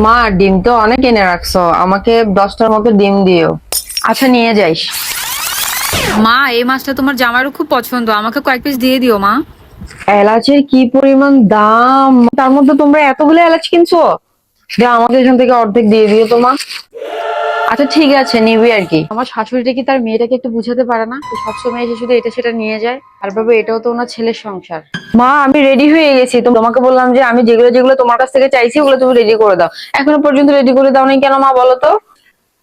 মা, ডিম তো অনেক এনে রাখছো, আমাকে 10টার মতো ডিম দিও। আচ্ছা, নিয়ে যাইস। মা, এই মাছটা তোমার জামাইরও খুব পছন্দ, আমাকে কয়েক পিস দিয়ে দিও মা। এলাচের কি পরিমাণ দাম, তার মধ্যে তোমরা এতগুলো এলাচ কিনছো? যা, আমাকে এখান থেকে অর্ধেক দিয়ে দিও তো মা। আচ্ছা ঠিক আছে, নিবি আর কি। আমার শাশুড়িটা কি তার মেয়েটাকে একটু বুঝাতে পারে না? তো সবসময় এসে শুধু এটা সেটা নিয়ে যায়। আর ভাবে এটাও তো ওনার ছেলের সংসার। মা, আমি রেডি হয়ে গেছি, তো তোমাকে বললাম যে আমি যেগুলো যেগুলো তোমার কাছ থেকে চাইছি ওগুলো তুমি রেডি করে দাও। এখনো পর্যন্ত রেডি করে দাও নাই কেন মা, বলো তো?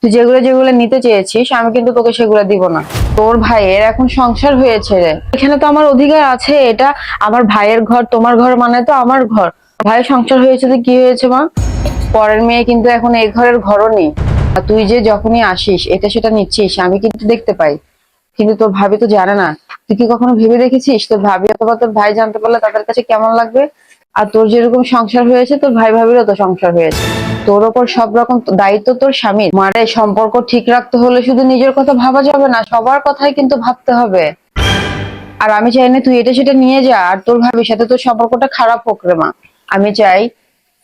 তুই যেগুলো যেগুলো নিতে চেয়েছিস আমি কিন্তু তোকে সেগুলো দিব না। তোর ভাইয়ের এখন সংসার হয়েছে রে, এখানে তো আমার অধিকার আছে। এটা আমার ভাইয়ের ঘর, তোমার ঘর মানে তো আমার ঘর। ভাইয়ের সংসার হয়েছে তো কি হয়েছে মা? পরের মেয়ে কিন্তু এখন এই ঘরের ঘরও নেই। আর তুই যে যখনই আসিস এটা সেটা নিচ্ছিস আমি কিন্তু দেখতে পাই, কিন্তু তোর ভাবি তো জানে না। তুই কি কখনো ভেবে দেখেছিস তোর ভাবি অথবা তোর ভাই জানতে পারলে তাদের কাছে কেমন লাগবে? আর তোর যেরকম সংসার হয়েছে তোর ভাই ভাবিরও তো সংসার হয়েছে। তোর ওপর সব রকম দায়িত্ব তোর স্বামীর। মারে, সম্পর্ক ঠিক রাখতে হলে শুধু নিজের কথা ভাবা যাবে না, সবার কথাই কিন্তু ভাবতে হবে। আর আমি চাই না তুই এটা সেটা নিয়ে যা আর তোর ভাবির সাথে তোর সম্পর্কটা খারাপ হোক রে মা। আমি চাই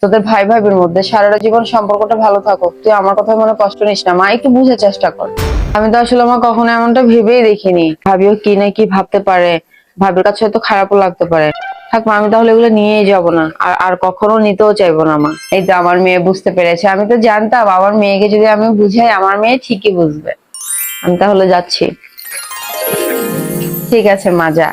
তোদের ভাই ভাবির মধ্যে সারাটা জীবন সম্পর্কটা ভালো থাকুক। তুই আমার কথা মনে কষ্ট নিস না মা, একটু বুঝার চেষ্টা কর। আমি তো আসলে মা কখনো এমনটা ভেবেই দেখিনি, ভাবিও কি না কি ভাবতে পারে। ভাবির কাছে হয়তো খারাপও লাগতে পারে। থাক মা, আমি তাহলে এগুলো নিয়েই যাব না, আর আর কখনো নিতেও চাইবো না মা। এই তো আমার মেয়ে বুঝতে পেরেছে, আমি তো জানতাম আমার মেয়েকে যদি আমি বুঝাই আমার মেয়ে ঠিকই বুঝবে। আমি তাহলে যাচ্ছি। ঠিক আছে মা, যা।